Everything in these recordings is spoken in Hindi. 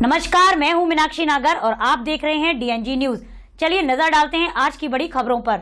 नमस्कार, मैं हूं मीनाक्षी नागर और आप देख रहे हैं डीएनजी न्यूज। चलिए नजर डालते हैं आज की बड़ी खबरों पर।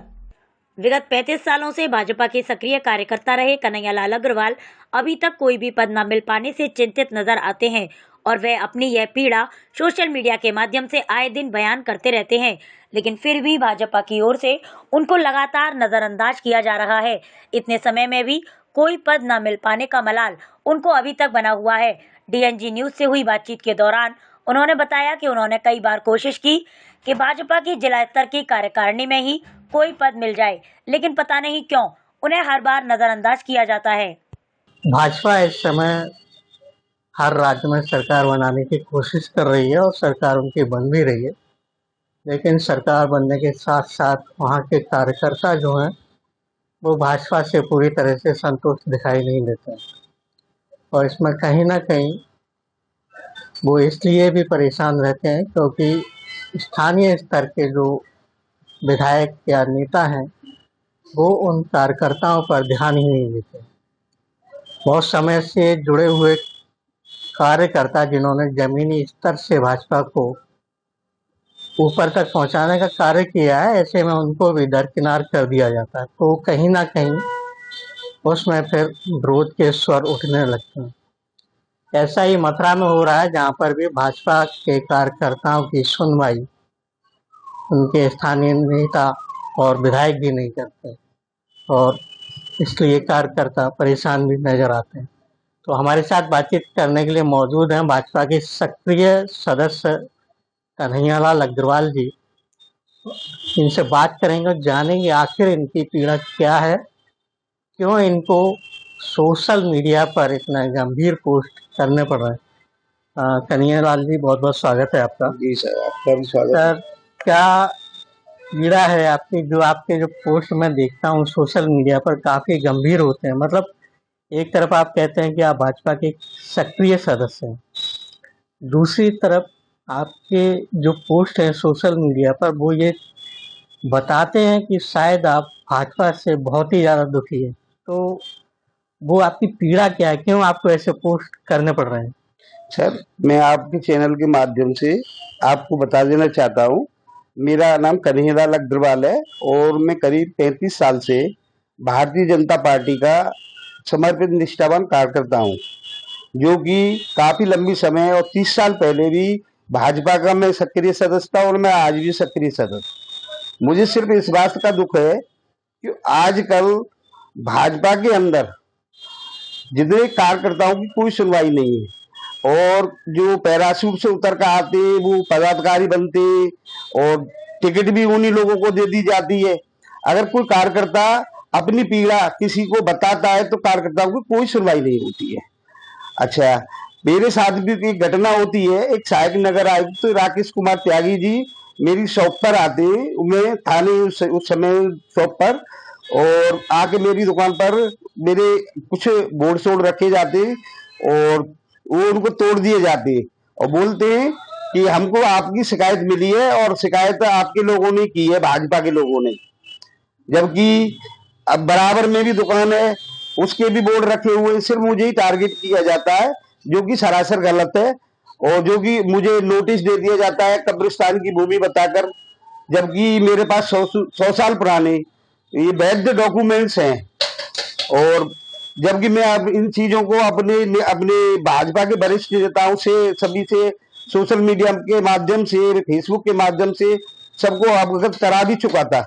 विगत 35 सालों से भाजपा के सक्रिय कार्यकर्ता रहे कन्हैयालाल अग्रवाल अभी तक कोई भी पद न मिल पाने से चिंतित नजर आते हैं और वे अपनी यह पीड़ा सोशल मीडिया के माध्यम से आए दिन बयान करते रहते हैं, लेकिन फिर भी भाजपा की ओर से उनको लगातार नजरअंदाज किया जा रहा है। इतने समय में भी कोई पद न मिल पाने का मलाल उनको अभी तक बना हुआ है। डीएनजी न्यूज से हुई बातचीत के दौरान उन्होंने बताया कि उन्होंने कई बार कोशिश की कि भाजपा की जिला स्तर की कार्यकारिणी में ही कोई पद मिल जाए, लेकिन पता नहीं क्यों उन्हें हर बार नजरअंदाज किया जाता है। भाजपा इस समय हर राज्य में सरकार बनाने की कोशिश कर रही है और सरकार उनकी बन भी रही है, लेकिन सरकार बनने के साथ साथ वहाँ के कार्यकर्ता जो हैं वो भाजपा से पूरी तरह से संतुष्ट दिखाई नहीं देते हैं और इसमें कहीं ना कहीं वो इसलिए भी परेशान रहते हैं क्योंकि स्थानीय स्तर के जो विधायक या नेता हैं वो उन कार्यकर्ताओं पर ध्यान ही नहीं देते। बहुत समय से जुड़े हुए कार्यकर्ता जिन्होंने जमीनी स्तर से भाजपा को ऊपर तक पहुंचाने का कार्य किया है, ऐसे में उनको भी दरकिनार कर दिया जाता है, तो कहीं ना कहीं उसमें फिर विरोध के स्वर उठने लगते हैं। ऐसा ही मथुरा में हो रहा है, जहां पर भी भाजपा के कार्यकर्ताओं की सुनवाई उनके स्थानीय नेता और विधायक भी नहीं करते और इसलिए कार्यकर्ता परेशान भी नजर आते हैं। तो हमारे साथ बातचीत करने के लिए मौजूद हैं भाजपा के सक्रिय सदस्य कन्हैयालाल अग्रवाल जी। इनसे बात करेंगे और जानेंगे आखिर इनकी पीड़ा क्या है, क्यों इनको सोशल मीडिया पर इतना गंभीर पोस्ट करने पड़ रहे हैं। कन्हैयालाल जी, बहुत बहुत स्वागत है आपका। जी सर, आपका भी स्वागत है। सर, क्या पीड़ा है आपकी? जो आपके जो पोस्ट मैं देखता हूँ सोशल मीडिया पर काफी गंभीर होते हैं। मतलब एक तरफ आप कहते हैं कि आप भाजपा के सक्रिय सदस्य हैं, दूसरी तरफ आपके जो पोस्ट है सोशल मीडिया पर वो ये बताते हैं कि शायद आप भाजपा से बहुत ही ज्यादा दुखी है। तो वो आपकी पीड़ा क्या है, क्यों आपको ऐसे पोस्ट करने पड़ रहे हैं? सर, मैं आपके चैनल के माध्यम से आपको बता देना चाहता हूँ, मेरा नाम कन्हैयालाल अग्रवाल है और मैं करीब 35 साल से भारतीय जनता पार्टी का समर्पित निष्ठावान कार्यकर्ता हूँ, जो कि काफी लंबी समय और 30 साल पहले भी भाजपा का मैं सक्रिय सदस्य था और मैं आज भी सक्रिय सदस्य। मुझे सिर्फ इस बात का दुख है कि आजकल भाजपा के अंदर जितने कार्यकर्ताओं की कोई सुनवाई नहीं है और जो पैराशूट से उतर कर आते वो पदाधिकारी बनते और टिकट भी उन्हीं लोगों को दे दी जाती है। अगर कोई कार्यकर्ता अपनी पीड़ा किसी को बताता है तो कार्यकर्ताओं की कोई सुनवाई नहीं होती है। अच्छा, मेरे साथ भी एक घटना होती है। एक सहायक नगर आयुक्त तो राकेश कुमार त्यागी जी मेरी शॉप पर आते, मैं थाने उस समय शॉप पर, और आके मेरी दुकान पर मेरे कुछ बोर्ड शोर्ड रखे जाते और वो उनको तोड़ दिए जाते और बोलते हैं कि हमको आपकी शिकायत मिली है और शिकायत आपके लोगों ने की है, भाजपा के लोगों ने। जबकि अब बराबर में भी दुकान है, उसके भी बोर्ड रखे हुए हैं, सिर्फ मुझे ही टारगेट किया जाता है, जो कि सरासर गलत है। और जो कि मुझे नोटिस दे दिया जाता है कब्रिस्तान की भूमि बताकर, जबकि मेरे पास 100 साल पुराने ये वैध डॉक्यूमेंट्स हैं। और जबकि मैं अब इन चीजों को अपने अपने भाजपा के वरिष्ठ नेताओं से, सभी से, सोशल मीडिया के माध्यम से, फेसबुक के माध्यम से सबको अवगत करा भी चुका था,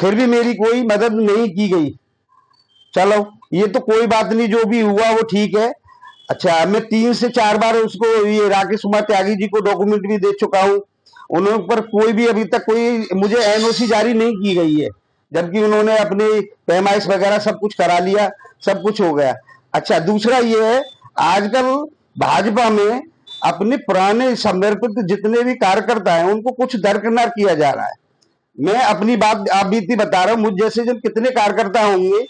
फिर भी मेरी कोई मदद नहीं की गई। चलो ये तो कोई बात नहीं, जो भी हुआ वो ठीक है। अच्छा, मैं 3 से 4 बार उसको, ये राकेश कुमार त्यागी जी को डॉक्यूमेंट भी दे चुका हूँ। उन्होंने पर कोई भी अभी तक कोई मुझे एनओसी जारी नहीं की गई है, जबकि उन्होंने अपने पैमाइश वगैरह सब कुछ करा लिया, सब कुछ हो गया। अच्छा, दूसरा ये है, आजकल भाजपा में अपने पुराने समर्पित जितने भी कार्यकर्ता हैं उनको कुछ दरकिनार किया जा रहा है। मैं अपनी बात आप बीती बता रहा हूँ, मुझ जैसे जब कितने कार्यकर्ता होंगे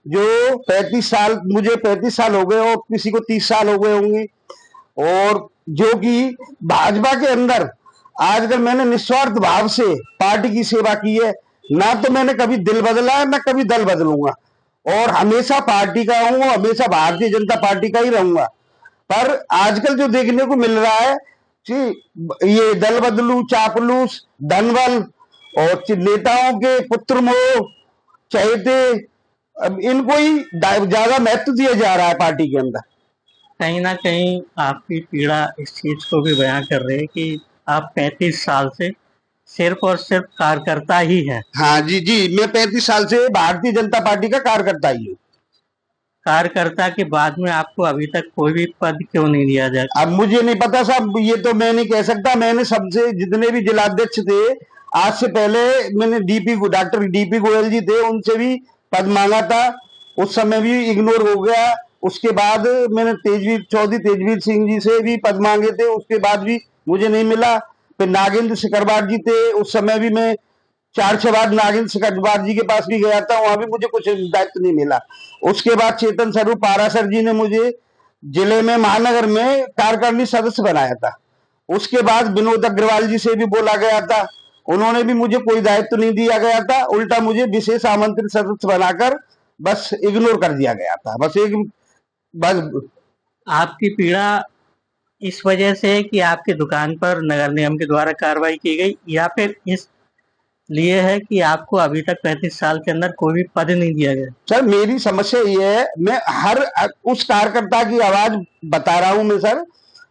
जो 35 साल, मुझे 35 साल हो गए और किसी को 30 साल हो गए होंगे, और जो कि भाजपा के अंदर आजकल मैंने निस्वार्थ भाव से पार्टी की सेवा की है। ना तो मैंने कभी दिल बदला है, ना कभी दल बदलूंगा, और हमेशा पार्टी का हूँ, हमेशा भारतीय जनता पार्टी का ही रहूंगा। पर आजकल जो देखने को मिल रहा है, ये दल बदलू, चापलूस, धनबल और नेताओं के पुत्र मोह, चहेते, अब इनको ही ज्यादा महत्व दिया जा रहा है पार्टी के अंदर। कहीं ना कहीं आपकी पीड़ा इस चीज को भी बयां कर रही है कि आप 35 साल से सिर्फ और सिर्फ कार्यकर्ता ही हैं। हाँ जी जी, मैं 35 साल से भारतीय जनता पार्टी का कार्यकर्ता ही हूँ। कार्यकर्ता के बाद में आपको अभी तक कोई भी पद क्यों नहीं दिया जाता? अब मुझे नहीं पता साहब, ये तो मैं नहीं कह सकता। मैंने सबसे, जितने भी जिलाध्यक्ष थे आज से पहले, मैंने डॉक्टर डीपी गोयल जी थे, उनसे भी पद मांगा था, उस समय भी इग्नोर हो गया। उसके बाद मैंने चौधरी तेजवीर सिंह जी से भी पद मांगे थे, उसके बाद भी मुझे नहीं मिला। फिर नागेंद्र सिकरवार जी थे, उस समय भी मैं 4-6 बार नागेंद्र सिकरवार जी के पास भी गया था, वहां भी मुझे कुछ दायित्व नहीं मिला। उसके बाद चेतन स्वरूप पारासर जी ने मुझे जिले में, महानगर में कार्यकारिणी सदस्य बनाया था। उसके बाद विनोद अग्रवाल जी से भी बोला गया था, उन्होंने भी मुझे कोई दायित्व नहीं दिया गया था, उल्टा मुझे विशेष आमंत्रित सदस्य बनाकर बस इग्नोर कर दिया गया था। बस आपकी पीड़ा इस वजह से है कि आपकी दुकान पर नगर निगम के द्वारा कार्रवाई की गई, या फिर इस लिए है कि आपको अभी तक 35 साल के अंदर कोई भी पद नहीं दिया गया? सर, मेरी समस्या ये है, मैं हर उस कार्यकर्ता की आवाज बता रहा हूं मैं सर,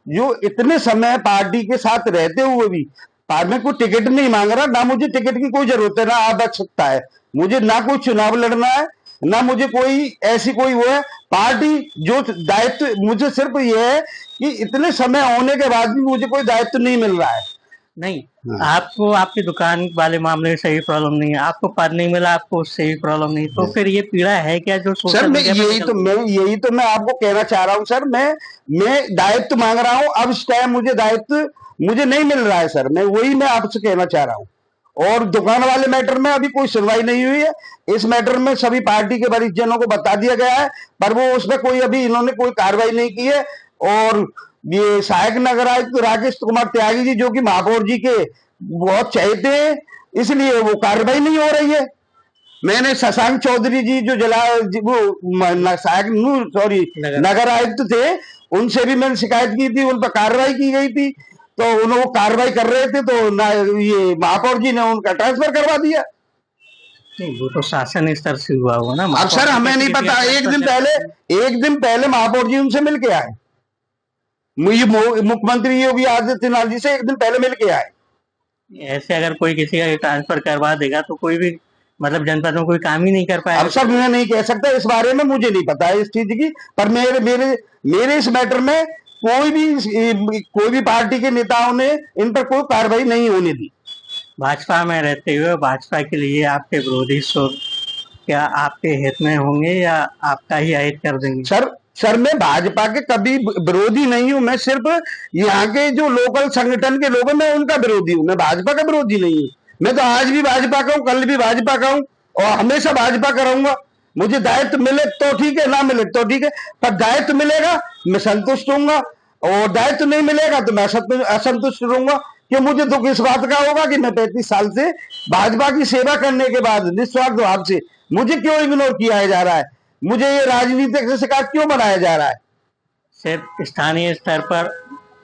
जो इतने समय पार्टी के साथ रहते हुए भी मैं कोई टिकट नहीं मांग रहा, ना मुझे टिकट की कोई जरूरत है, ना आवश्यकता है मुझे, ना कोई चुनाव लड़ना है, ना मुझे कोई ऐसी कोई वो है। पार्टी जो दायित्व, मुझे सिर्फ ये है कि इतने समय होने के बाद भी मुझे कोई दायित्व नहीं मिल रहा है। नहीं, आपको आपकी दुकान वाले मामले से ही प्रॉब्लम नहीं है, आपको पद नहीं मिला, आपको उससे भी प्रॉब्लम नहीं, तो फिर ये पीड़ा है क्या जो सर? यही तो मैं आपको कहना चाह रहा हूँ सर, मैं दायित्व मांग रहा हूँ, अब इस टाइम मुझे दायित्व मुझे नहीं मिल रहा है सर, मैं आपसे कहना चाह रहा हूँ। और दुकान वाले मैटर में अभी कोई सुनवाई नहीं हुई है। इस मैटर में सभी पार्टी के वरिष्ठ जनों को बता दिया गया है, पर वो उसमें कोई अभी इन्होंने कोई कार्रवाई नहीं की है। और ये सहायक नगर आयुक्त राकेश कुमार त्यागी जी, जो कि महापौर जी के बहुत चहेते हैं, इसलिए वो कार्रवाई नहीं हो रही है। मैंने शशांक चौधरी जी, जो नगर आयुक्त थे, उनसे भी मैंने शिकायत की थी, उन पर कार्रवाई की गई थी, तो उन्होंने कार्रवाई कर रहे थे, तो ये महापौर जी ने उनका ट्रांसफर करवा दिया। नहीं, वो तो शासन स्तर से हुआ होगा ना। अब सर हमें नहीं पता, एक दिन पहले महापौर जी उनसे मिल के आए, मुख्यमंत्री योगी आदित्यनाथ जी से एक दिन पहले मिल के आए। ऐसे अगर कोई किसी का ट्रांसफर करवा देगा तो कोई भी मतलब जनपद में कोई काम ही नहीं कर पाएगा। अब सर मैं नहीं कह सकता, इस बारे में मुझे नहीं पता है इस चीज की, पर मेरे इस मैटर में कोई भी पार्टी के नेताओं ने इन पर कोई कार्रवाई नहीं होने दी। भाजपा में रहते हुए भाजपा के लिए आपके विरोधी क्या आपके हित में होंगे या आपका ही अहित कर देंगे? सर मैं भाजपा के कभी विरोधी नहीं हूं, मैं सिर्फ यहाँ के जो लोकल संगठन के लोग हैं, मैं उनका विरोधी हूँ, मैं भाजपा का विरोधी नहीं हूँ। मैं तो आज भी भाजपा का हूँ, कल भी भाजपा का हूँ और हमेशा भाजपा का रहूंगा। मुझे दायित्व मिले तो ठीक है, ना मिले तो ठीक है, पर दायित्व मिलेगा मैं संतुष्ट होऊंगा, और दायित्व नहीं मिलेगा तो मैं असंतुष्ट रहूंगा। कि मुझे दुख इस बात का होगा कि मैं 35 साल से भाजपा की सेवा करने के बाद निस्वार्थ भाव से मुझे क्यों इग्नोर किया जा रहा है, मुझे ये राजनीतिक शिकार क्यों बनाया जा रहा है। सिर्फ स्थानीय स्तर पर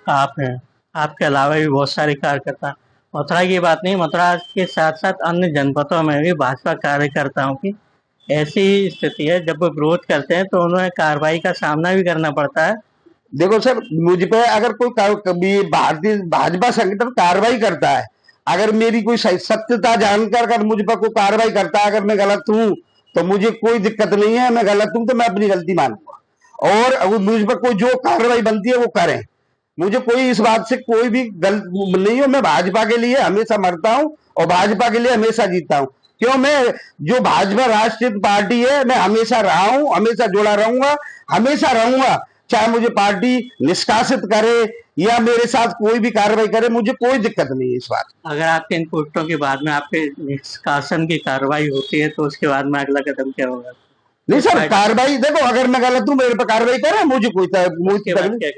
आप हैं, आपके अलावा भी बहुत सारे कार्यकर्ता, मथुरा की बात नहीं, मथुरा के साथ साथ अन्य जनपदों में भी भाजपा कार्यकर्ताओं की ऐसी ही स्थिति है, जब वो विरोध करते हैं तो उन्हें कार्रवाई का सामना भी करना पड़ता है। देखो सर, मुझ पे अगर कोई कभी भारतीय भाजपा संगठन कार्रवाई करता है, अगर मेरी कोई सत्यता जानकर अगर मुझ पर कोई कार्रवाई करता है, अगर मैं गलत हूं तो मुझे कोई दिक्कत नहीं है, मैं गलत हूं तो मैं अपनी गलती मानूंगा, और अगर मुझ पर कोई जो कार्रवाई बनती है वो करें, मुझे कोई इस बात से कोई भी गलत नहीं हो। मैं भाजपा के लिए हमेशा मरता हूं और भाजपा के लिए हमेशा जीता हूं। क्यों? मैं जो भाजपा राष्ट्रीय पार्टी है, मैं हमेशा रहा हूं, हमेशा जुड़ा रहूंगा, हमेशा रहूंगा, चाहे मुझे पार्टी निष्कासित करे या मेरे साथ कोई भी कार्रवाई करे, मुझे कोई दिक्कत नहीं है इस बात। अगर आपके इन पोस्टों के बाद में आपके निष्कासन की कार्रवाई होती है तो उसके बाद में अगला कदम क्या होगा? नहीं सर, कार्रवाई देखो, अगर मैं गलत हूं मेरे पर कार्रवाई करे, मुझे कोई क्या करेंगे?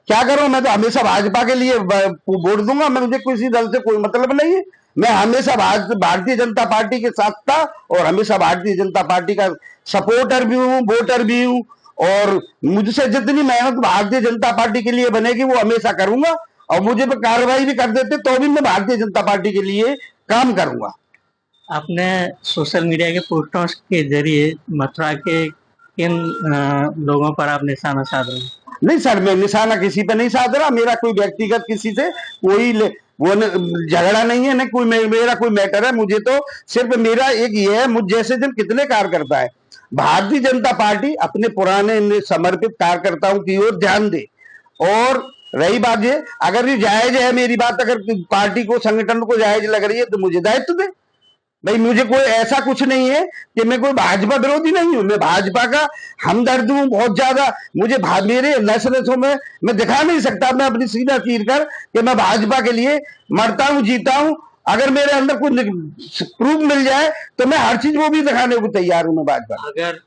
क्या करूं? मैं तो हमेशा भाजपा के लिए वोट दूंगा, मैं मुझे किसी दल से कोई मतलब नहीं है। मैं हमेशा भारतीय जनता पार्टी के साथ था और हमेशा भारतीय जनता पार्टी का सपोर्टर भी हूँ, वोटर भी हूँ, और मुझसे जितनी मेहनत भारतीय जनता पार्टी के लिए बनेगी वो हमेशा करूंगा और मुझे पे कार्रवाई भी कर देते तो भी मैं भारतीय जनता पार्टी के लिए काम करूंगा। आपने सोशल मीडिया के पोस्टों के जरिए मथुरा के किन लोगों पर आप निशाना साध रहे हैं? नहीं सर, मैं निशाना किसी पे नहीं साध रहा। मेरा कोई व्यक्तिगत किसी से कोई झगड़ा नहीं है, न कोई मेरा कोई मैटर है। मुझे तो सिर्फ मेरा एक ये है, मुझ जैसे जन कितने कार्यकर्ता है। भारतीय जनता पार्टी अपने पुराने समर्पित कार्यकर्ताओं की ओर ध्यान दे। और रही बात ये, अगर ये जायज है मेरी बात, अगर पार्टी को संगठन को जायज लग रही है तो मुझे दायित्व दे भाई। मुझे कोई ऐसा कुछ नहीं है कि मैं कोई भाजपा विरोधी नहीं हूं। मैं भाजपा का हमदर्द हूं बहुत ज्यादा। मुझे मेरे नस नसों में मैं दिखा नहीं सकता, मैं अपनी सीना चीर कर कि मैं भाजपा के लिए मरता हूं, जीता हूं। अगर मेरे अंदर कोई प्रूफ मिल जाए तो मैं हर चीज वो भी दिखाने को तैयार हूं मैं भाजपा। अगर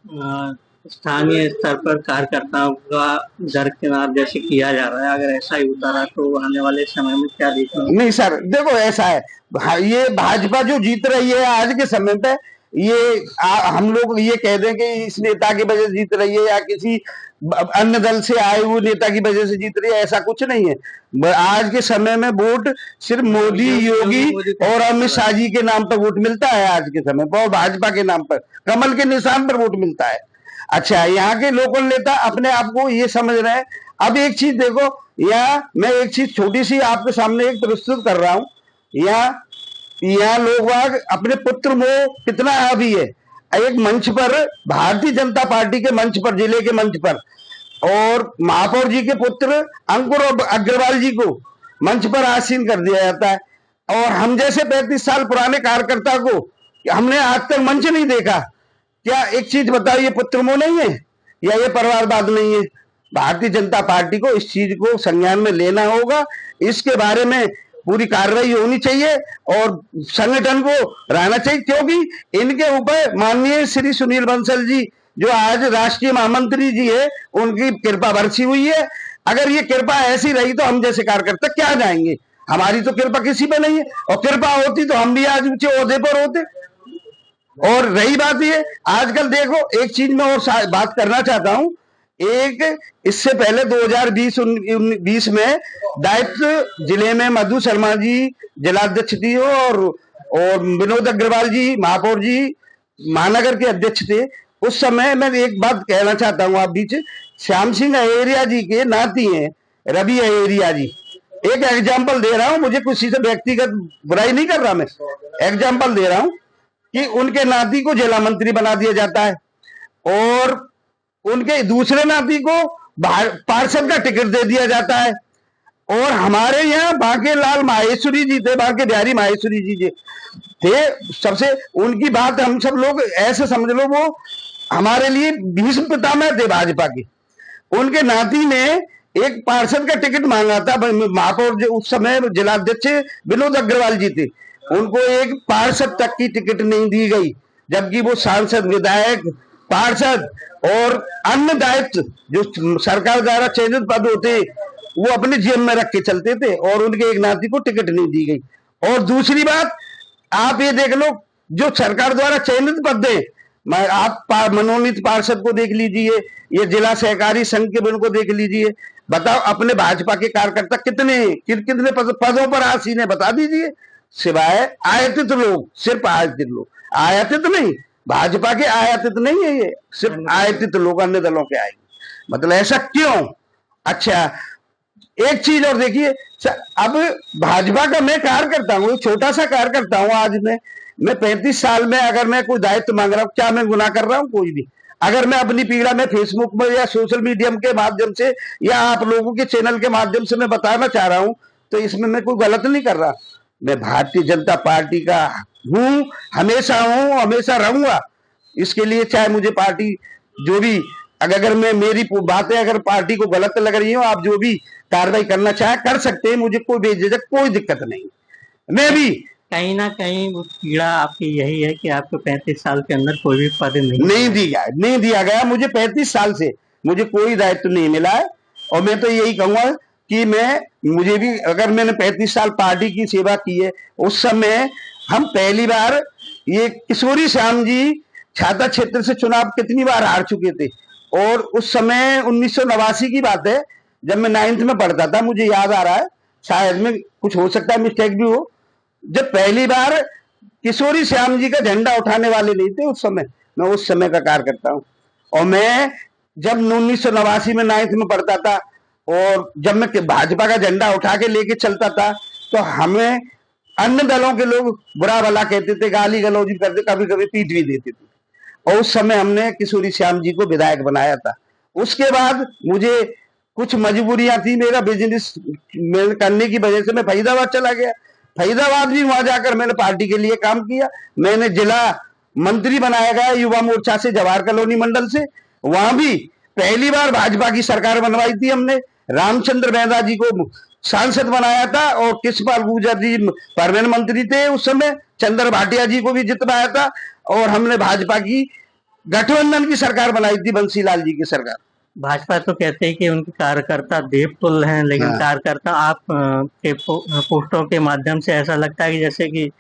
स्थानीय स्तर पर कार्यकर्ताओं का दरकिनार जैसे किया जा रहा है, अगर ऐसा ही होता रहा तो आने वाले समय में क्या देखना? नहीं सर, देखो ऐसा है, ये भाजपा जो जीत रही है आज के समय पे, ये हम लोग ये कह दें कि इस नेता की वजह से जीत रही है या किसी अन्य दल से आए हुए नेता की वजह से जीत रही है, ऐसा कुछ नहीं है। आज के समय में वोट सिर्फ मोदी, योगी और अमित शाह जी के नाम पर वोट मिलता है आज के समय पर, और भाजपा के नाम पर कमल के निशान पर वोट मिलता है। अच्छा, यहाँ के लोकल नेता अपने आप को ये समझ रहे हैं। अब एक चीज देखो, यहाँ मैं एक चीज छोटी सी आपके सामने एक प्रस्तुत कर रहा हूँ। यहाँ लोग अपने पुत्र मोह कितना हावी है। एक मंच पर, भारतीय जनता पार्टी के मंच पर, जिले के मंच पर, और महापौर जी के पुत्र अंकुर अग्रवाल जी को मंच पर आसीन कर दिया जाता है। और हम जैसे 35 साल पुराने कार्यकर्ता को हमने आज तक मंच नहीं देखा। क्या एक चीज बताओ, ये पुत्र मोह नहीं है या ये परिवारवाद नहीं है? भारतीय जनता पार्टी को इस चीज को संज्ञान में लेना होगा। इसके बारे में पूरी कार्रवाई होनी चाहिए और संगठन को रहना चाहिए, क्योंकि इनके ऊपर माननीय श्री सुनील बंसल जी जो आज राष्ट्रीय महामंत्री जी है, उनकी कृपा बरसी हुई है। अगर ये कृपा ऐसी रही तो हम जैसे कार्यकर्ता क्या जाएंगे? हमारी तो कृपा किसी पे नहीं है, और कृपा होती तो हम भी आज ऊंचे ओहदे पर होते। और रही बात ये, आजकल देखो एक चीज मैं और बात करना चाहता हूं। एक इससे पहले 2020 में दायित्व जिले में मधु शर्मा जी जिलाध्यक्ष थी और विनोद अग्रवाल जी महापौर जी महानगर के अध्यक्ष थे। उस समय मैं एक बात कहना चाहता हूं आप बीच, श्याम सिंह अहेरिया जी के नाती हैं रवि अहेरिया जी। एक एग्जाम्पल दे रहा हूं, मुझे किसी से व्यक्तिगत बुराई नहीं कर रहा, मैं एग्जाम्पल दे रहा हूं कि उनके नाती को जिला मंत्री बना दिया जाता है और उनके दूसरे नाती को पार्षद का टिकट दे दिया जाता है। और हमारे यहाँ बांके लाल माहेश्वरी जी थे, बांके बिहारी माहेश्वरी जी थे सबसे, उनकी बात हम सब लोग ऐसे समझ लो वो हमारे लिए भीष्म पितामह थे भाजपा के। उनके नाती ने एक पार्षद का टिकट मांगा था, महापौर जो उस समय जिलाध्यक्ष विनोद अग्रवाल जी थे, उनको एक पार्षद तक की टिकट नहीं दी गई, जबकि वो सांसद, विधायक, पार्षद और अन्य दायित्व जो सरकार द्वारा चयनित पद होते वो अपने जेब में रख के चलते थे, और उनके एक नाती को टिकट नहीं दी गई। और दूसरी बात आप ये देख लो, जो सरकार द्वारा चयनित पद है, आप मनोनीत पार्षद को देख लीजिए, ये जिला सहकारी संघ के उनको देख लीजिए। बताओ अपने भाजपा के कार्यकर्ता कितने पदों पर आसीन है, बता दीजिए। सिवाय आयातित लोग, सिर्फ आयातित लोग, आयातित नहीं, भाजपा के आयातित नहीं है, ये सिर्फ आयातित लोग अन्य दलों के आएंगे। मतलब ऐसा क्यों? अच्छा, एक चीज और देखिए, अब भाजपा का मैं कार्यकर्ता हूँ, छोटा सा कार्यकर्ता हूँ। आज मैं 35 साल में अगर मैं कोई दायित्व मांग रहा हूँ, क्या मैं गुनाह कर रहा हूँ? कोई भी। अगर मैं अपनी पीड़ा में फेसबुक में या सोशल मीडिया के माध्यम से या आप लोगों के चैनल के माध्यम से मैं बताना चाह रहा हूँ, तो इसमें मैं कोई गलत नहीं कर रहा। मैं भारतीय जनता पार्टी का हूँ, हमेशा हूँ, हमेशा रहूंगा। इसके लिए चाहे मुझे पार्टी जो भी, अगर मैं मेरी बातें अगर पार्टी को गलत लग रही हो, आप जो भी कार्रवाई करना चाहे कर सकते हैं, मुझे कोई बेझिझक कोई दिक्कत नहीं। मैं भी कहीं ना कहीं वो पीड़ा आपकी यही है कि आपको 35 साल के अंदर कोई भी पद नहीं दिया गया। मुझे 35 साल से मुझे कोई दायित्व नहीं मिला है, और मैं तो यही कहूंगा कि मुझे भी, अगर मैंने 35 साल पार्टी की सेवा की है, उस समय हम पहली बार ये किशोरी श्याम जी छाता क्षेत्र से चुनाव कितनी बार हार चुके थे। और उस समय 1989 की बात है, जब मैं 9th में पढ़ता था, मुझे याद आ रहा है, शायद में कुछ हो सकता है, मिस्टेक भी हो। जब पहली बार किशोरी श्याम जी का झंडा उठाने वाले नहीं थे उस समय, मैं उस समय का कार्यकर्ता हूँ। और मैं जब 1989 में 9th में पढ़ता था और जब मैं भाजपा का झंडा उठा के लेके चलता था तो हमें अन्य दलों के लोग बुरा भला कहते थे, गाली गलौज करते, कभी कभी पीट भी देते थे। और उस समय हमने किशोरी श्याम जी को विधायक बनाया था। उसके बाद मुझे कुछ मजबूरियां थी, मेरा बिजनेस करने की वजह से मैं फरीदाबाद चला गया। फरीदाबाद भी वहां जाकर मैंने पार्टी के लिए काम किया। मैंने जिला मंत्री बनाया गया युवा मोर्चा से, जवाहर कॉलोनी मंडल से। वहां भी पहली बार भाजपा की सरकार बनवाई थी हमने। रामचंद्र बैदा जी को सांसद बनाया था और कृष्णपाल गुर्जर जी परमानेंट मंत्री थे उस समय। चंद्र भाटिया जी को भी जितवाया था और हमने भाजपा की गठबंधन की सरकार बनाई थी, बंसीलाल जी की सरकार। भाजपा तो कहते हैं कि उनके कार्यकर्ता देवतुल्य हैं, लेकिन हाँ। कार्यकर्ता आप के पोस्टों के माध्यम से ऐसा लगता है कि जैसे कि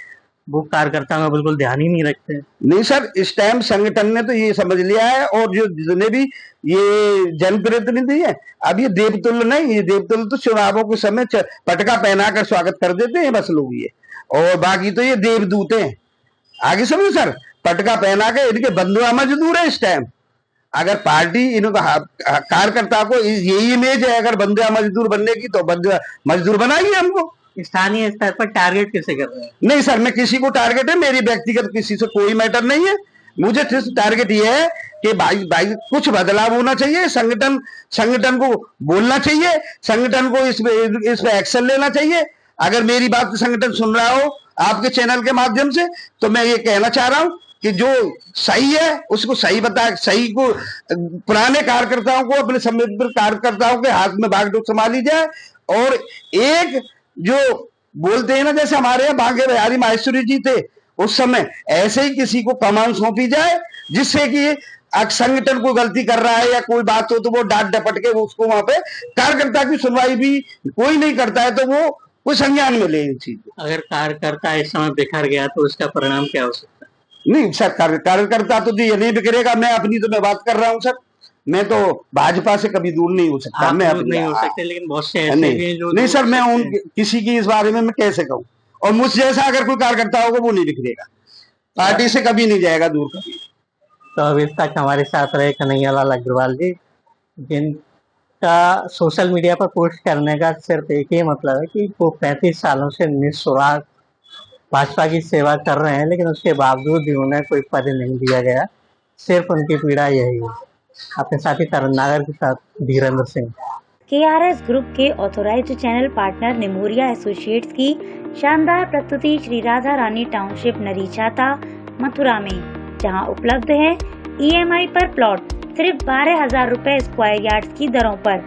वो कार्यकर्ताओं का बिल्कुल ध्यान ही नहीं रखते। नहीं सर, इस टाइम संगठन ने तो ये समझ लिया है और जो जितने भी ये जनप्रतिनिधि है, अब ये देवतुल्य नहीं, ये देवतुल्य तो चुनावों के समय पटका पहनाकर स्वागत कर देते हैं बस लोग ये, और बाकी तो ये देवदूत हैं। आगे समझो सर, पटका पहना के इनके बंधुआ मजदूर है इस टाइम। अगर पार्टी इनको कार्यकर्ता को यही इमेज है अगर बंधुआ मजदूर बनने की, तो बंधुआ मजदूर बनाइए हमको। स्थानीय स्तर पर टारगेट किसे कर रहे हैं? नहीं सर, मैं किसी को टारगेट है, मेरी व्यक्तिगत किसी से कोई मैटर नहीं है। मुझे टारगेट ये है कि भाई कुछ बदलाव होना चाहिए, संगठन को बोलना चाहिए, संगठन को इस पे एक्शन लेना चाहिए। अगर मेरी बात संगठन सुन रहा हो आपके चैनल के माध्यम से, तो मैं ये कहना चाह रहा हूं कि जो सही है उसको सही बता, सही को पुराने कार्यकर्ताओं को, अपने समृद्ध कार्यकर्ताओं के हाथ में बागडोर संभाली जाए। और एक जो बोलते हैं ना, जैसे हमारे यहाँ बांके बिहारी माहेश्वरी जी थे उस समय, ऐसे ही किसी को कमान सौंपी जाए जिससे कि संगठन कोई गलती कर रहा है या कोई बात हो तो वो डांट डपट के उसको वहां पे, कार्यकर्ता की सुनवाई भी कोई नहीं करता है तो वो कोई संज्ञान में ले इन चीज। अगर कार्यकर्ता इस समय बिखर गया तो उसका परिणाम क्या हो सकता है? नहीं सर, कार्यकर्ता तो ये नहीं बिखरेगा। मैं अपनी तो मैं बात कर रहा हूँ सर, मैं तो भाजपा से कभी दूर नहीं हो सकता। मैं दूर नहीं हो सकते, लेकिन बहुत से ऐसे नहीं, भी हैं जो नहीं सर, मैं उन किसी की इस बारे में मैं कैसे कहूँ। और मुझ जैसा अगर कोई कार्यकर्ता होगा वो नहीं बिखरेगा, पार्टी से कभी नहीं जाएगा दूर कभी। तो अभी तक हमारे साथ रहे कन्हैयालाल अग्रवाल जी, जिनका सोशल मीडिया पर पोस्ट करने का सिर्फ एक ही मतलब है कि वो 35 सालों से निस्वार्थ भाजपा की सेवा कर रहे हैं, लेकिन उसके बावजूद भी उन्हें कोई पद नहीं दिया गया। सिर्फ उनकी पीड़ा यही है। अपने साथी तरुण नागर के साथ धीरेन्द्र सिंह। KRS ग्रुप के authorised channel partner Nimoria associates की शानदार प्रस्तुति श्री राधा रानी टाउनशिप नरीचाता मथुरा में, जहां उपलब्ध है EMI पर प्लॉट सिर्फ 12,000 रुपए स्क्वायर यार्ड की दरों पर।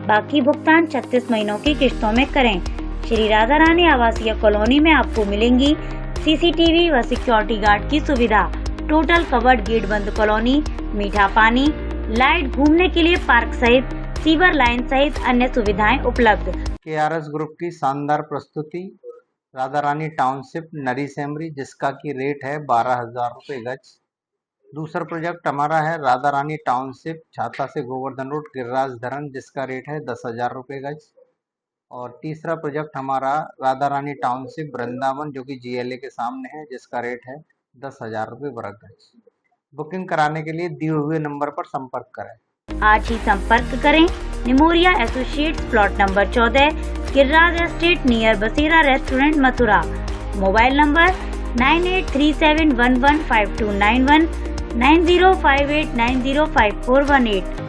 बाकी भुगतान 36 महीनों की किश्तों में करें। श्री राधा रानी आवासीय कॉलोनी में आपको मिलेंगी CCTV व सिक्योरिटी गार्ड की सुविधा, टोटल कवर्ड गेट बंद कॉलोनी, मीठा पानी, लाइट, घूमने के लिए पार्क सहित सीवर लाइन सहित अन्य सुविधाएं उपलब्ध। KRS ग्रुप की शानदार प्रस्तुति राधा रानी टाउनशिप नरी सेमरी, जिसका की रेट है 12,000 रुपये गज। दूसरा प्रोजेक्ट हमारा है राधा रानी टाउनशिप छाता से गोवर्धन रोड गिरिराज धरन, जिसका रेट है 10,000 रुपये गज। और तीसरा प्रोजेक्ट हमारा राधा रानी टाउनशिप वृंदावन, जो कि GLA के सामने है, जिसका रेट है 10,000 रुपये वर्ग गज। बुकिंग कराने के लिए दिए हुए नंबर पर संपर्क करें। आज ही संपर्क करें Nimoria associates, plot number 14, Giriraj estate near Basera restaurant Mathura. Mobile number 9837115291, 9058905418।